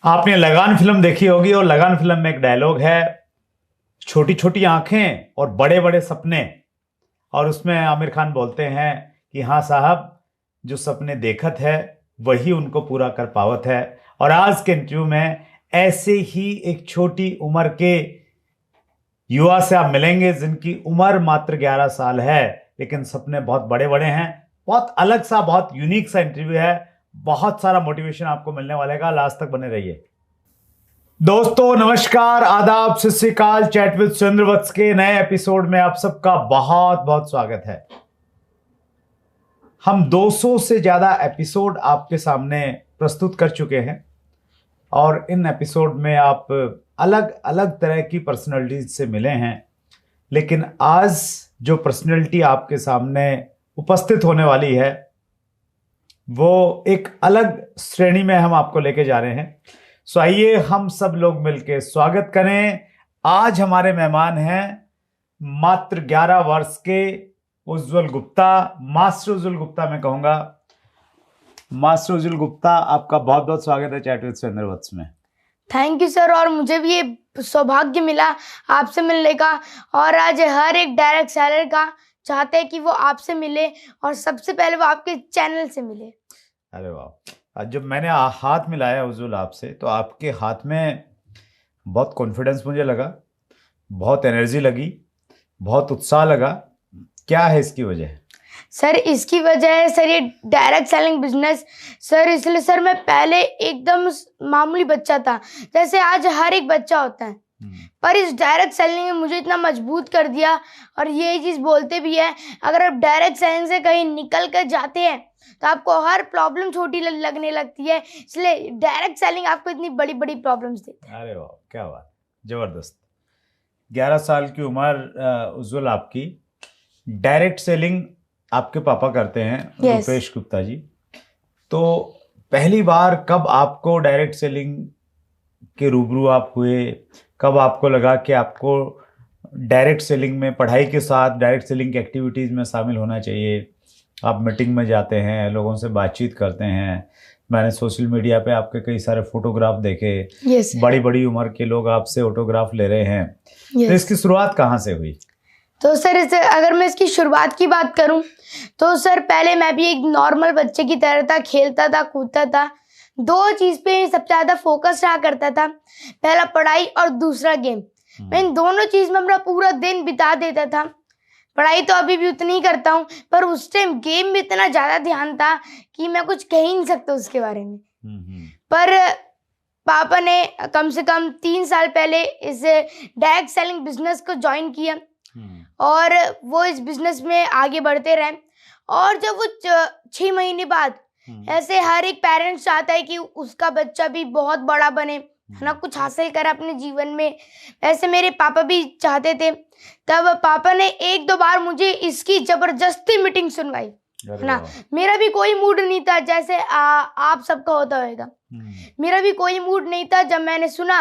आपने लगान फिल्म देखी होगी और लगान फिल्म में एक डायलॉग है, छोटी छोटी आंखें और बड़े बड़े सपने। और उसमें आमिर खान बोलते हैं कि हाँ साहब, जो सपने देखत है वही उनको पूरा कर पावत है। और आज के इंटरव्यू में ऐसे ही एक छोटी उम्र के युवा से आप मिलेंगे जिनकी उम्र मात्र 11 साल है, लेकिन सपने बहुत बड़े बड़े हैं। बहुत अलग सा, बहुत यूनिक सा इंटरव्यू है। बहुत सारा मोटिवेशन आपको मिलने वाला है। लास्ट तक बने रहिए। दोस्तों नमस्कार, आदाब, सत श्री अकाल। चैट विद सुरेंद्र वत्स के नए एपिसोड में आप सबका बहुत बहुत स्वागत है। हम 200 से ज्यादा एपिसोड आपके सामने प्रस्तुत कर चुके हैं और इन एपिसोड में आप अलग अलग तरह की पर्सनैलिटीज से मिले हैं, लेकिन आज जो पर्सनैलिटी आपके सामने उपस्थित होने वाली है वो एक अलग श्रेणी में हम आपको लेके जा रहे हैं। सो आइए हम सब लोग मिलकर स्वागत करें। आज हमारे मेहमान हैं मात्र 11 वर्ष के उज्जवल गुप्ता, मास्टर उज्जवल गुप्ता मैं कहूंगा। मास्टर उज्जवल गुप्ता, आपका बहुत बहुत स्वागत है चैट विद सुरेंद्र वत्स में। Thank you sir. और मुझे भी ये सौभाग्य मिला आपसे मिलने का, और आज हर एक डायरेक्ट सेलर का चाहते हैं कि वो आपसे मिले और सबसे पहले वो आपके चैनल से मिले। अरे वाह, आज जब मैंने हाथ मिलाया उज्जवल आपसे, तो आपके हाथ में बहुत कॉन्फिडेंस मुझे लगा, बहुत एनर्जी लगी, बहुत उत्साह लगा। क्या है इसकी वजह? सर इसकी वजह है सर ये डायरेक्ट सेलिंग बिजनेस। सर इसलिए सर मैं पहले एकदम मामूली बच्चा था, जैसे आज हर एक बच्चा होता है, पर इस डायरेक्ट सेलिंग ने मुझे इतना मजबूत कर दिया। और ये चीज़ बोलते भी है, अगर आप डायरेक्ट सेलिंग से कहीं निकल कर जाते हैं तो आपको हर प्रॉब्लम छोटी लगने लगती है, इसलिए डायरेक्ट सेलिंग आपको इतनी बड़ी बड़ी प्रॉब्लम्स देती है। अरे वाह, क्या बात, जबरदस्त। 11 साल की उम्र उज्जवल आपकी। डायरेक्ट सेलिंग आपके पापा करते हैं, रुपेश गुप्ता जी। तो पहली बार कब आपको डायरेक्ट सेलिंग के रूबरू आप हुए? कब आपको लगा कि आपको डायरेक्ट सेलिंग में, पढ़ाई के साथ डायरेक्ट सेलिंग की एक्टिविटीज़ में शामिल होना चाहिए? आप मीटिंग में जाते हैं, लोगों से बातचीत करते हैं, मैंने सोशल मीडिया पे आपके कई सारे फोटोग्राफ देखे। बड़ी बड़ी उम्र के लोग आपसे ऑटोग्राफ ले रहे हैं। तो इसकी शुरुआत कहाँ से हुई? तो सर अगर मैं इसकी शुरुआत की बात करूं तो सर पहले मैं भी एक नॉर्मल बच्चे की तरह था, खेलता था, कूदता था। दो चीज़ पे सबसे ज़्यादा फोकस रहा करता था, पहला पढ़ाई और दूसरा गेम। मैं इन दोनों चीज़ में अपना पूरा दिन बिता देता था। पढ़ाई तो अभी भी उतनी ही करता हूँ, पर उस टाइम गेम में इतना ज़्यादा ध्यान था कि मैं कुछ कह ही नहीं सकता उसके बारे में। पर पापा ने कम से कम 3 साल पहले इस डायरेक्ट सेलिंग बिजनेस को ज्वाइन किया और वो इस बिजनेस में आगे बढ़ते रहे। और जब वो 6 महीने बाद, ऐसे हर एक पेरेंट्स चाहता है कि उसका बच्चा भी बहुत बड़ा बने, है ना, कुछ हासिल करे अपने जीवन में, वैसे मेरे पापा भी चाहते थे। तब पापा ने 1-2 बार मुझे इसकी जबरदस्ती मीटिंग सुनवाई, है ना। मेरा भी कोई मूड नहीं था, जैसे आप सबका होता होगा। मेरा भी कोई मूड नहीं था। जब मैंने सुना,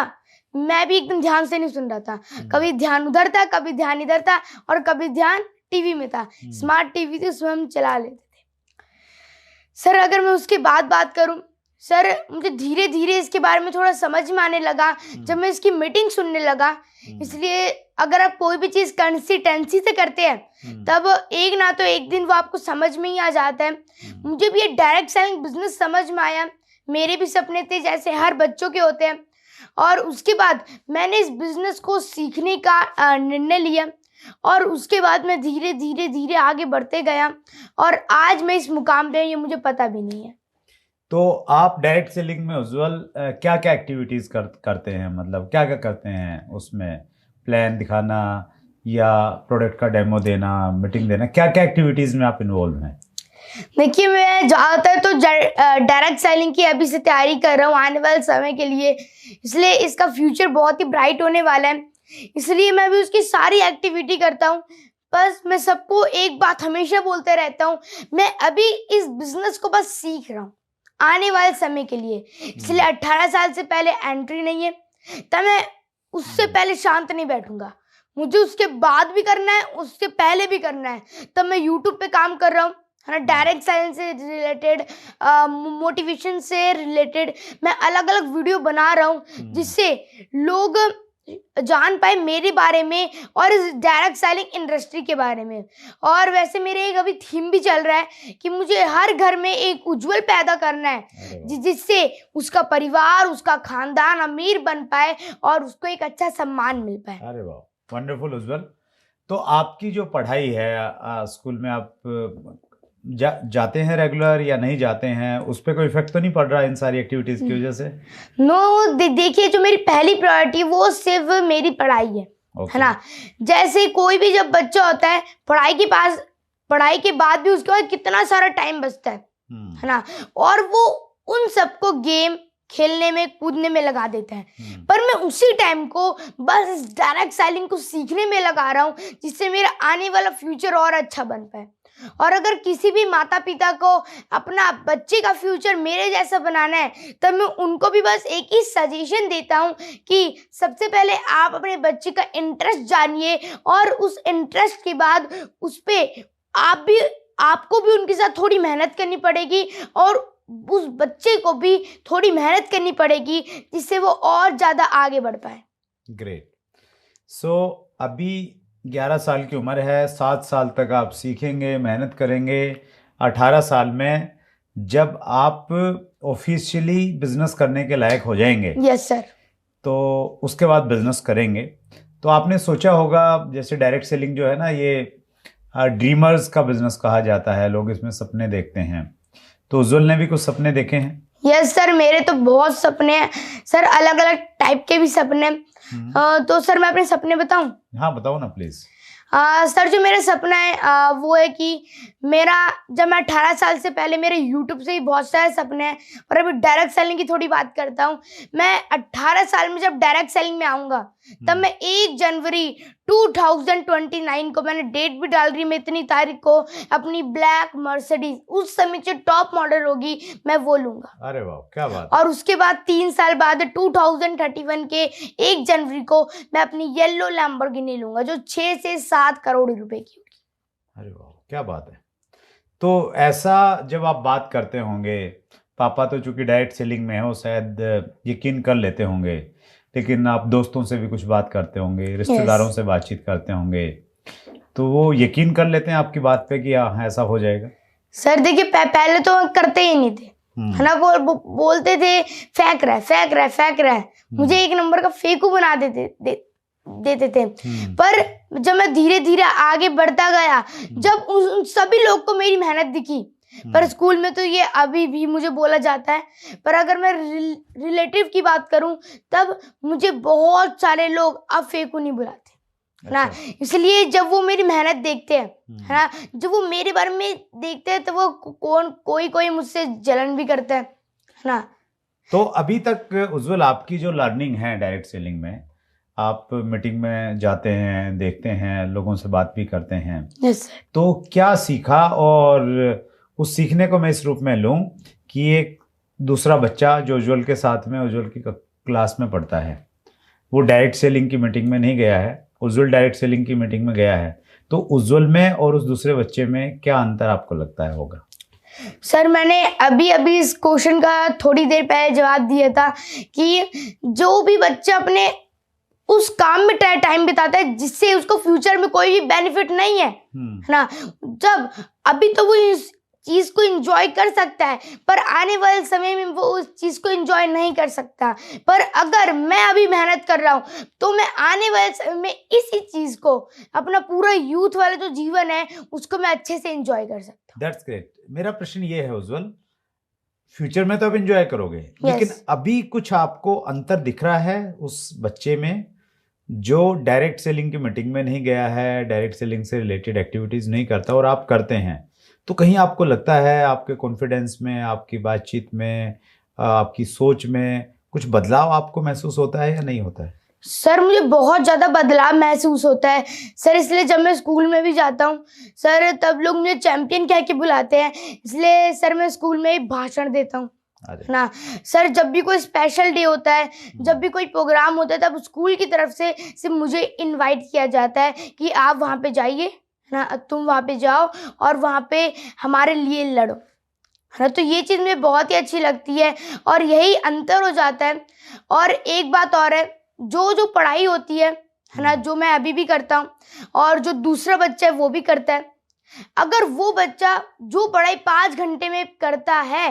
मैं भी एकदम ध्यान से नहीं सुन रहा था। कभी ध्यान उधर था, कभी ध्यान इधर था, और कभी ध्यान टीवी में था। स्मार्ट टीवी थी, उसमें हम चला लेते थे। सर अगर मैं उसके बाद बात करूं, सर मुझे धीरे धीरे इसके बारे में थोड़ा समझ में आने लगा जब मैं इसकी मीटिंग सुनने लगा। इसलिए अगर आप कोई भी चीज़ कंसिस्टेंसी से करते हैं तब एक ना तो एक दिन वो आपको समझ में ही आ जाता है। मुझे भी ये डायरेक्ट सेलिंग बिजनेस समझ में आया। मेरे भी सपने थे जैसे हर बच्चों के होते हैं, और उसके बाद मैंने इस बिजनेस को सीखने का निर्णय लिया, और उसके बाद मैं धीरे धीरे धीरे आगे बढ़ते गया, और आज मैं इस मुकाम पे, ये मुझे पता भी नहीं है। तो आप डायरेक्ट सेलिंग में उज्जवल क्या क्या एक्टिविटीज़ करते हैं? मतलब क्या क्या करते हैं उसमें? प्लान दिखाना या प्रोडक्ट का डेमो देना, मीटिंग देना, क्या क्या एक्टिविटीज़ में आप इन्वॉल्व हैं? देखिए, मैं ज़्यादातर तो डायरेक्ट सेलिंग की अभी से तैयारी कर रहा हूँ आने वाले समय के लिए, इसलिए इसका फ्यूचर बहुत ही ब्राइट होने वाला है। इसलिए मैं भी उसकी सारी एक्टिविटी करता हूँ। बस मैं सबको एक बात हमेशा बोलते रहता हूँ, मैं अभी इस बिजनेस को बस सीख रहा हूँ आने वाले समय के लिए। इसलिए 18 साल से पहले एंट्री नहीं है, तब मैं उससे पहले शांत नहीं बैठूंगा। मुझे उसके बाद भी करना है, उससे पहले भी करना है। तब मैं यूट्यूब पे काम कर रहा हूँ, है ना, डायरेक्ट साइलेंस से रिलेटेड, मोटिवेशन से रिलेटेड मैं अलग अलग वीडियो बना रहा हूँ, जिससे लोग जान पाए मेरे बारे में और इस डायरेक्ट सेलिंग इंडस्ट्री के बारे में। और वैसे मेरे एक अभी थीम भी चल रहा है कि मुझे हर घर में एक उज्जवल पैदा करना है, जिससे उसका परिवार, उसका खानदान अमीर बन पाए और उसको एक अच्छा सम्मान मिल पाए। अरे वाह, वंडरफुल उज्जवल। तो आपकी जो पढ़ाई है स्कूल में, आप जाते हैं रेगुलर या नहीं जाते हैं, उस पर कोई इफेक्ट तो नहीं पड़ रहा इन सारी एक्टिविटीज की वजह से? नो, देखिए जो मेरी पहली प्रायोरिटी वो सिर्फ मेरी पढ़ाई है ना। जैसे कोई भी जब बच्चा होता है, पढ़ाई के बाद भी उसके पास कितना सारा टाइम बचता है ना, और वो उन सबको गेम खेलने में, कूदने में लगा देता है। पर मैं उसी टाइम को बस डायरेक्ट सेलिंग को सीखने में लगा रहा हूँ, जिससे मेरा आने वाला फ्यूचर और अच्छा बन पाए। और अगर किसी भी माता पिता को अपना बच्चे का फ्यूचर मेरे जैसा बनाना है, तब मैं उनको भी बस एक ही सजेशन देता हूँ कि सबसे पहले आप अपने बच्चे का इंटरेस्ट जानिए, और उस इंटरेस्ट के बाद उस पे आपको भी उनके साथ थोड़ी मेहनत करनी पड़ेगी, और उस बच्चे को भी थोड़ी मेहनत करनी पड़ेगी, जिससे वो और ज़्यादा आगे बढ़ पाए। ग्रेट। सो अभी 11 साल की उम्र है, 7 साल तक आप सीखेंगे, मेहनत करेंगे। 18 साल में जब आप ऑफिशियली बिजनेस करने के लायक हो जाएंगे, यस सर, तो उसके बाद बिजनेस करेंगे। तो आपने सोचा होगा, जैसे डायरेक्ट सेलिंग जो है ना, ये ड्रीमर्स का बिजनेस कहा जाता है, लोग इसमें सपने देखते हैं। तो उज्जवल ने भी कुछ सपने देखे हैं? यस सर, मेरे तो बहुत सपने हैं सर, अलग अलग टाइप के भी सपने। तो सर मैं अपने सपने बताऊं? हाँ बताओ ना प्लीज। सर जो मेरा सपना है वो है कि जब मैं 18 साल से पहले, मेरे यूट्यूब से ही बहुत सारे सपने हैं, और अभी डायरेक्ट सेलिंग की थोड़ी बात करता हूँ। मैं 18 साल में जब डायरेक्ट सेलिंग में आऊँगा, तब मैं 1 जनवरी 2029 को, मैंने डेट भी डाल रही है, मैं इतनी तारीख को अपनी ब्लैक मर्सिडीज, उस समय जो टॉप मॉडल होगी, मैं वो लूंगा। अरे वाह, क्या बात है। और उसके बाद 3 साल बाद 2031 के 1 जनवरी को मैं अपनी येलो लैम्बोर्गिनी लूंगा, जो 6 से 7 करोड़ रुपए की होगी। अरे वाह, क्या बात है। तो ऐसा जब आप बात करते होंगे, पापा तो चूंकि डायरेक्ट सेलिंग में हो, शायद यकीन कर लेते होंगे, लेकिन आप दोस्तों से भी कुछ बात करते होंगे, रिश्तेदारों से बातचीत करते होंगे, तो वो यकीन कर लेते हैं आपकी बात पे कि हाँ ऐसा हो जाएगा? सर देखिए, पहले तो करते ही नहीं थे, है ना, बोलते थे फेंक रहा है, मुझे 1 नंबर का फेंकू बना देते थे। पर जब मैं धीरे धीरे आगे बढ़ता गया, जब उन सभी लोग को मेरी मेहनत दिखी, पर स्कूल में तो ये अभी भी मुझे बोला जाता है, पर अगर मैं रिलेटिव की बात करूं, तब मुझे बहुत सारे लोग अब फेंकू नहीं बुलाते, है ना। इसलिए जब वो मेरी मेहनत देखते हैं, है ना, जब वो मेरे बारे में देखते हैं, तो वो कोई मुझसे जलन भी करता है ना। तो अभी तक उज्जवल, आपकी जो लर्निंग है डायरेक्ट सेलिंग में, आप मीटिंग में जाते हैं, देखते हैं, लोगों से बात भी करते हैं, yes, तो क्या सीखा? और उस सीखने को मैं इस रूप में लूं कि एक दूसरा बच्चा जो उज्जवल के साथ में, उज्जवल की क्लास में पढ़ता है, वो डायरेक्ट सेलिंग की मीटिंग में नहीं गया है, उज्जवल डायरेक्ट सेलिंग की मीटिंग में गया है, तो उज्जवल में और उस दूसरे बच्चे में क्या अंतर आपको लगता है होगा? सर मैंने अभी इस क्वेश्चन का थोड़ी देर पहले जवाब दिया था कि जो भी बच्चा अपने उस काम में टाइम बिताता है, जिससे उसको फ्यूचर में कोई भी बेनिफिट नहीं है ना, जब अभी तो वो इस चीज को एंजॉय कर सकता है, पर आने वाले समय में वो उस चीज को एंजॉय नहीं कर सकता। पर अगर मैं अभी मेहनत कर रहा हूँ, तो मैं आने वाले समय में इसी चीज को, अपना पूरा यूथ वाला जो जीवन है, उसको मैं अच्छे से एंजॉय कर सकता हूँ। That's great. मेरा प्रश्न ये है उज्जवल, फ्यूचर में तो आप एंजॉय करोगे, लेकिन अभी कुछ आपको अंतर दिख रहा है उस बच्चे में जो डायरेक्ट सेलिंग की मीटिंग में नहीं गया है, डायरेक्ट सेलिंग से रिलेटेड एक्टिविटीज नहीं करता, और आप करते हैं, तो कहीं आपको लगता है आपके कॉन्फिडेंस में, आपकी बातचीत में, आपकी सोच में कुछ बदलाव आपको महसूस होता है या नहीं होता है? सर मुझे बहुत ज़्यादा बदलाव महसूस होता है सर, इसलिए जब मैं स्कूल में भी जाता हूँ सर, तब लोग मुझे चैंपियन कह के बुलाते हैं, इसलिए सर मैं स्कूल में ही भाषण देता हूँ ना सर। जब भी कोई स्पेशल डे होता है, जब भी कोई प्रोग्राम होता है, तब स्कूल की तरफ से सिर्फ मुझे इनवाइट किया जाता है कि आप वहाँ पे जाइए, है ना, तुम वहाँ पे जाओ और वहाँ पे हमारे लिए लड़ो, है ना। तो ये चीज़ मुझे बहुत ही अच्छी लगती है और यही अंतर हो जाता है। और एक बात और है, जो जो पढ़ाई होती है ना, जो मैं अभी भी करता हूँ और जो दूसरा बच्चा है वो भी करता है, अगर वो बच्चा जो पढ़ाई 5 घंटे में करता है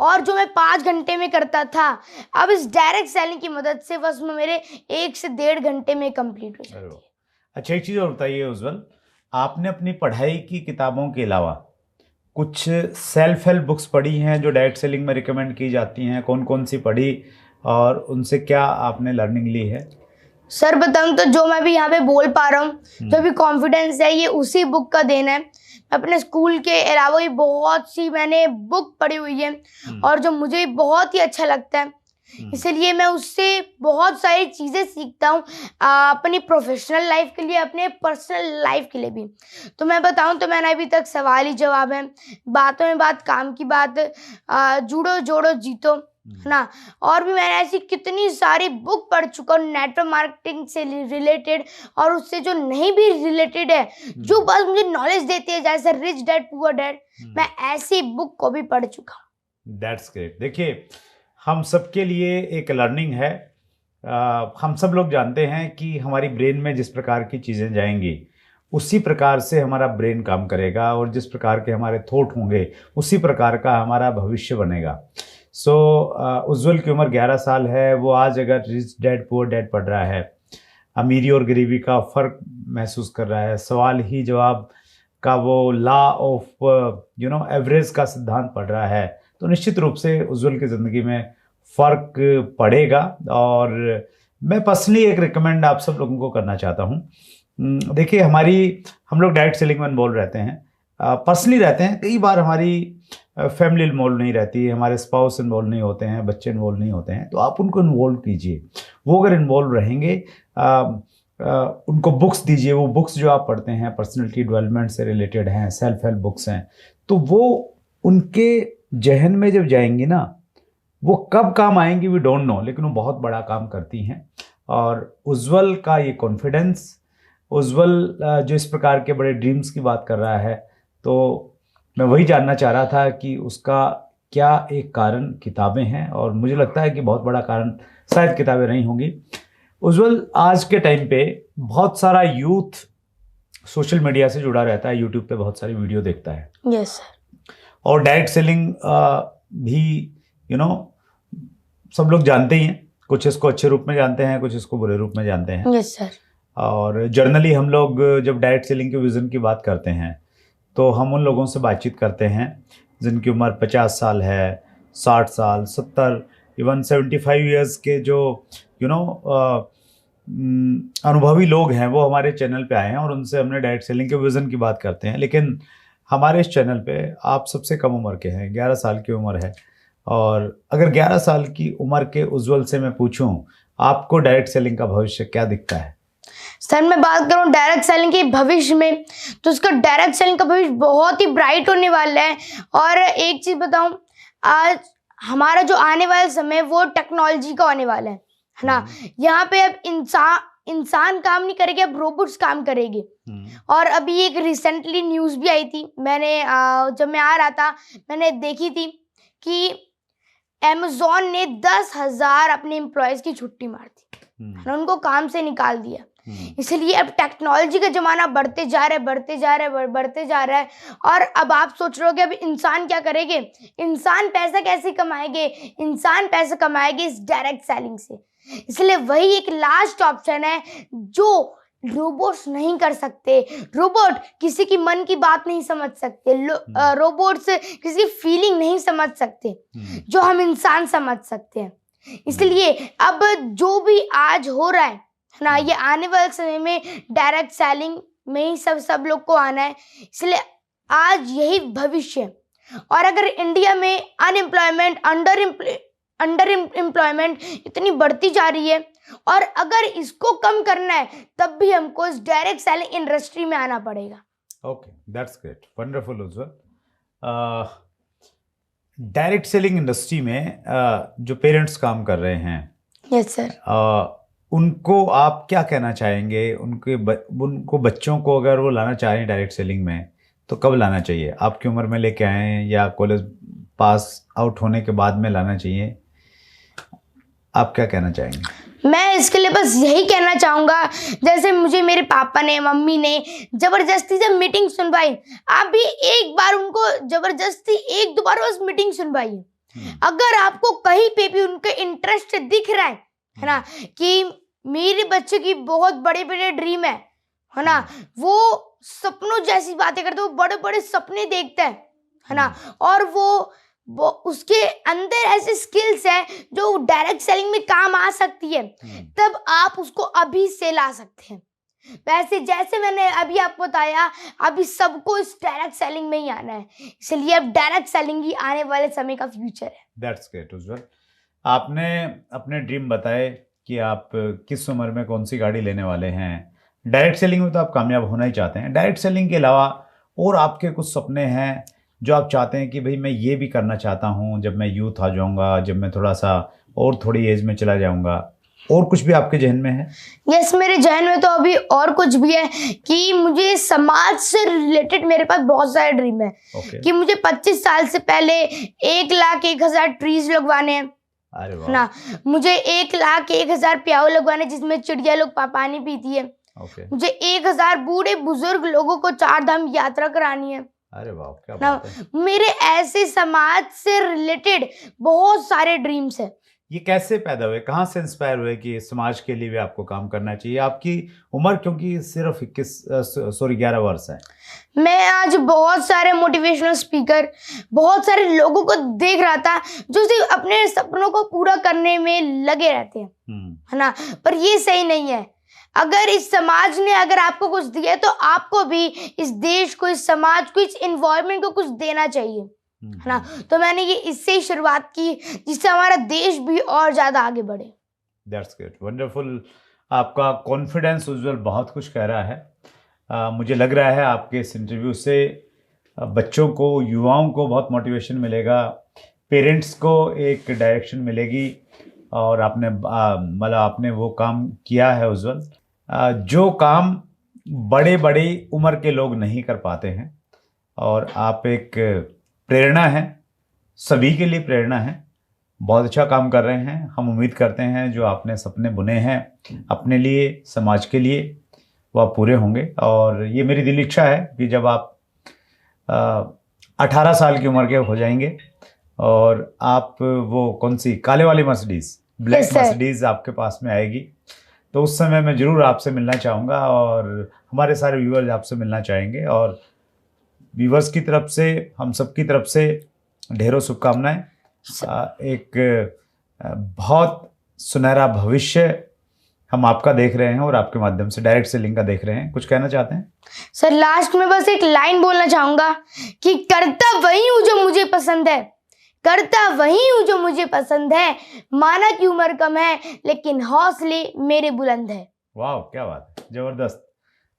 और जो मैं 5 घंटे में करता था, अब इस डायरेक्ट सेलिंग की मदद से बस में मेरे 1 से 1.5 घंटे में कंप्लीट हो जाती है। अच्छा, एक चीज़ और बताइए उज्जवल, आपने अपनी पढ़ाई की किताबों के अलावा कुछ सेल्फ हेल्प बुक्स पढ़ी हैं जो डायरेक्ट सेलिंग में रिकमेंड की जाती हैं? कौन कौन सी पढ़ी और उनसे क्या आपने लर्निंग ली है? सर बताऊं तो जो मैं भी यहाँ पे बोल पा रहा हूँ, जो भी कॉन्फिडेंस है, ये उसी बुक का देना है। अपने स्कूल के अलावा भी बहुत सी मैंने बुक पढ़ी हुई है और जो मुझे बहुत ही अच्छा लगता है, इसलिए मैं उससे बहुत सारी चीज़ें सीखता हूँ अपनी प्रोफेशनल लाइफ के लिए, अपने पर्सनल लाइफ के लिए भी। तो मैं बताऊँ तो मैंने अभी तक सवाल ही जवाब है, बातों में बात, काम की बात, जुड़ो जोड़ो जीतो, है ना, और भी मैंने ऐसी कितनी सारी बुक पढ़ चुका हूँ नेटवर्क मार्केटिंग से रिलेटेड और उससे जो नहीं भी रिलेटेड है, जो बस मुझे नॉलेज देती है, जैसे रिच डैड पुअर डैड, मैं ऐसी बुक को भी पढ़ चुका हूँ। That's great. देखिए, हम सबके लिए एक लर्निंग है। हम सब लोग जानते हैं कि हमारी ब्रेन में जिस प्रकार की चीज़ें जाएंगी उसी प्रकार से हमारा ब्रेन काम करेगा और जिस प्रकार के हमारे थॉट होंगे उसी प्रकार का हमारा भविष्य बनेगा। सो उज्जवल की उम्र 11 साल है। वो आज अगर रिच डैड पुअर डैड पढ़ रहा है, अमीरी और गरीबी का फ़र्क महसूस कर रहा है, सवाल ही जवाब का वो लॉ ऑफ एवरेज का सिद्धांत पढ़ रहा है, तो निश्चित रूप से उज्जवल की ज़िंदगी में फ़र्क पड़ेगा। और मैं पर्सनली एक रिकमेंड आप सब लोगों को करना चाहता हूँ। देखिए, हम लोग डायरेक्ट सेलिंग में इन्वॉल्व रहते हैं, पर्सनली रहते हैं। कई बार हमारी फैमिली इन्वॉल्व नहीं रहती, हमारे स्पाउस इन्वॉल्व नहीं होते हैं, बच्चे इन्वॉल्व नहीं होते हैं, तो आप उनको इन्वॉल्व कीजिए। वो अगर इन्वॉल्व रहेंगे, उनको बुक्स दीजिए। वो बुक्स जो आप पढ़ते हैं पर्सनैलिटी डेवलपमेंट से रिलेटेड हैं, सेल्फ हेल्प बुक्स हैं, तो वो उनके जहन में जब जाएंगी ना, वो कब काम आएंगी वी डोंट नो, लेकिन वो बहुत बड़ा काम करती हैं। और उज्जवल का ये कॉन्फिडेंस, उज्जवल जो इस प्रकार के बड़े ड्रीम्स की बात कर रहा है, तो मैं वही जानना चाह रहा था कि उसका क्या एक कारण किताबें हैं, और मुझे लगता है कि बहुत बड़ा कारण शायद किताबें नहीं होंगी। उज्जवल, आज के टाइम पे बहुत सारा यूथ सोशल मीडिया से जुड़ा रहता है, यूट्यूब पे बहुत सारी वीडियो देखता है। Yes sir. और डायरेक्ट सेलिंग भी सब लोग जानते ही हैं, कुछ इसको अच्छे रूप में जानते हैं, कुछ इसको बुरे रूप में जानते हैं। Yes sir. और जर्नली हम लोग जब डायरेक्ट सेलिंग के विज़न की बात करते हैं तो हम उन लोगों से बातचीत करते हैं जिनकी उम्र 50 साल है, 60 साल, 70, इवन 75 ईयर्स के जो अनुभवी लोग हैं, वो हमारे चैनल पे आए हैं और उनसे हमने डायरेक्ट सेलिंग के विज़न की बात करते हैं। लेकिन हमारे इस चैनल पे आप सबसे कम उम्र के हैं, 11 साल की उम्र है। और अगर 11 साल की उम्र के उज्जवल से मैं पूछूं, आपको डायरेक्ट सेलिंग का भविष्य क्या दिखता है? सर मैं बात करूं डायरेक्ट सेलिंग के भविष्य में, तो उसका डायरेक्ट सेलिंग का भविष्य बहुत ही ब्राइट होने वाला है। और एक चीज बताऊं, आज हमारा जो आने वाला समय वो टेक्नोलॉजी का आने वाला है ना। यहाँ पे अब इंसान काम नहीं करेंगे, अब रोबोट्स काम करेंगे। और अभी एक रिसेंटली न्यूज़ भी आई थी, मैंने जब मैं आ रहा था मैंने देखी थी कि अमेज़न ने 10,000 अपने एम्प्लॉयज़ की छुट्टी मार दी, उनको काम से निकाल दिया। इसलिए अब टेक्नोलॉजी का जमाना बढ़ते जा रहा है। और अब आप सोच रहे हो कि अब इंसान क्या करेंगे, इंसान पैसा कैसे कमाएंगे, इंसान पैसा कमाएंगे इस डायरेक्ट सेलिंग से। इसलिए वही एक लास्ट ऑप्शन है जो रोबोट्स नहीं कर सकते। रोबोट किसी की मन की बात नहीं समझ सकते, रोबोट्स किसी की फीलिंग नहीं समझ सकते जो हम इंसान समझ सकते हैं। इसलिए अब जो भी आज हो रहा है ना, ये आने वाले समय में डायरेक्ट सेलिंग में ही सब लोग को आना है। इसलिए आज यही भविष्य। और अगर इंडिया में अनएम्प्लॉयमेंट, अंडर एम्प्लॉयमेंट इतनी बढ़ती जा रही है, और अगर इसको कम करना है तब भी हमको इस डायरेक्ट सेलिंग इंडस्ट्री में आना पड़ेगा। Okay, that's great, wonderful Ujjwal. Direct selling industry में जो पेरेंट्स काम कर रहे हैं, यस सर, उनको आप क्या कहना चाहेंगे? उनको बच्चों को अगर वो लाना चाह रहे हैं डायरेक्ट सेलिंग में, तो कब लाना चाहिए? आपकी उम्र में लेके आए या कॉलेज पास आउट होने के बाद में लाना चाहिए? आप क्या कहना चाहेंगे? मैं इसके लिए बस यही कहना चाहूँगा, जैसे मुझे मेरे पापा ने, मम्मी ने ज़बरदस्ती से मीटिंग सुनवाई, आप भी एक बार उनको ज़बरदस्ती 1-2 बार बस मीटिंग सुनवाइए। अगर आपको कहीं पे भी उनके इंटरेस्ट दिख रहा है ना, कि मेरे बच्चे की बहुत बड़े-बड़े ड्रीम है ना, वो सपनों जैसी बातें करते हैं, वो बड़े-बड़े सपने देखता है ना, और वो उसके अंदर ऐसे स्किल्स है जो डायरेक्ट सेलिंग में काम आ सकती है, तब आप उसको अभी से ला सकते हैं। वैसे जैसे मैंने अभी आपको बताया, अभी सबको इस डायरेक्ट सेलिंग में ही आना है, इसलिए अब डायरेक्ट सेलिंग ही आने वाले समय का फ्यूचर है। दैट्स ग्रेट उज्जवल। आपने अपने ड्रीम बताए कि आप किस उम्र में कौन सी गाड़ी लेने वाले हैं। डायरेक्ट सेलिंग में तो आप कामयाब होना ही चाहते हैं। डायरेक्ट सेलिंग के अलावा और आपके कुछ सपने हैं जो आप चाहते हैं कि भाई मैं ये भी करना चाहता हूँ जब मैं यूथ आ जाऊँगा, जब मैं थोड़ा सा और थोड़ी एज में चला जाऊँगा, और कुछ भी आपके जहन में है? यस, मेरे जहन में तो अभी और कुछ भी है कि मुझे समाज से रिलेटेड मेरे पास बहुत सारे ड्रीम है। कि मुझे 25 साल से पहले 1,01,000 ट्रीज लगवाने हैं। अरे वाह। ना, मुझे 1,01,000 प्याऊ लगवाने जिसमें चिड़िया लोग पानी पीती है। मुझे 1,000 बूढ़े बुजुर्ग लोगों को 4 धाम यात्रा करानी है। अरे वाह, क्या बात है। मेरे ऐसे समाज से रिलेटेड बहुत सारे ड्रीम्स है। ये कैसे पैदा हुए, कहाँ से इंस्पायर हुए कि समाज के लिए भी आपको काम करना चाहिए? आपकी उम्र क्योंकि सिर्फ 11 वर्ष है। मैं आज बहुत सारे मोटिवेशनल स्पीकर, बहुत सारे लोगों को देख रहा था जो सिर्फ अपने सपनों को पूरा करने में लगे रहते हैं, है ना, पर ये सही नहीं है। अगर इस समाज ने अगर आपको कुछ दिया है तो आपको भी इस देश को, इस समाज को, इस एनवायरनमेंट को कुछ देना चाहिए, है ना। तो मैंने ये इससे ही शुरुआत की जिससे हमारा देश भी और ज्यादा आगे बढ़े। That's good, wonderful. आपका कॉन्फिडेंस उज्जवल बहुत कुछ कह रहा है। मुझे लग रहा है आपके इस इंटरव्यू से बच्चों को, युवाओं को बहुत मोटिवेशन मिलेगा, पेरेंट्स को एक डायरेक्शन मिलेगी, और आपने मतलब आपने वो काम किया है उज्जवल जो काम बड़े बड़ी उम्र के लोग नहीं कर पाते हैं, और आप एक प्रेरणा है, सभी के लिए प्रेरणा है। बहुत अच्छा काम कर रहे हैं। हम उम्मीद करते हैं जो आपने सपने बुने हैं अपने लिए, समाज के लिए, वह पूरे होंगे। और ये मेरी दिल इच्छा है कि जब आप 18 साल की उम्र के हो जाएंगे और आप वो कौन सी काले वाली मर्सिडीज, ब्लैक मर्सिडीज आपके पास में आएगी, तो उस समय मैं ज़रूर आपसे मिलना चाहूँगा, और हमारे सारे व्यूअर्स आपसे मिलना चाहेंगे। और व्यूअर्स की तरफ से, हम सब की तरफ से ढेरों शुभकामनाएं। एक बहुत सुनहरा भविष्य हम आपका देख रहे हैं और आपके माध्यम से डायरेक्ट सेलिंग का देख रहे हैं। कुछ कहना चाहते हैं? सर, लास्ट में बस एक लाइन बोलना चाहूँगा कि करता वही हूँ जो मुझे पसंद है, करता वही हूँ जो मुझे पसंद है, माना कि उम्र कम है लेकिन हौसले मेरे बुलंद है। वाह, क्या बात है, जबरदस्त,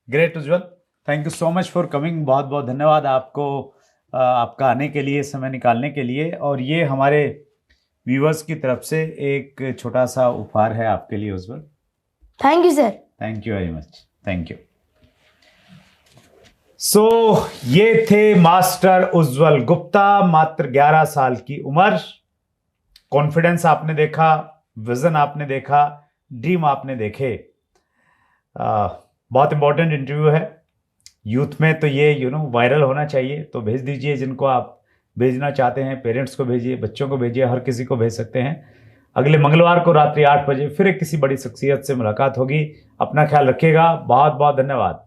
great Ujjwal. Thank you so much for coming. बहुत बहुत धन्यवाद आपको, आपका आने के लिए, समय निकालने के लिए। और ये हमारे व्यूअर्स की तरफ से एक छोटा सा उपहार है आपके लिए उज्जवल। Thank you sir. Thank you very much, thank you. So ये थे मास्टर उज्जवल गुप्ता, मात्र 11 साल की उम्र। कॉन्फिडेंस आपने देखा, विजन आपने देखा, ड्रीम आपने देखे। बहुत इंपॉर्टेंट इंटरव्यू है यूथ में, तो ये वायरल होना चाहिए। तो भेज दीजिए जिनको आप भेजना चाहते हैं, पेरेंट्स को भेजिए, बच्चों को भेजिए, हर किसी को भेज सकते हैं। अगले मंगलवार को रात्रि 8 बजे फिर एक किसी बड़ी शख्सियत से मुलाकात होगी। अपना ख्याल रखिएगा। बहुत बहुत धन्यवाद।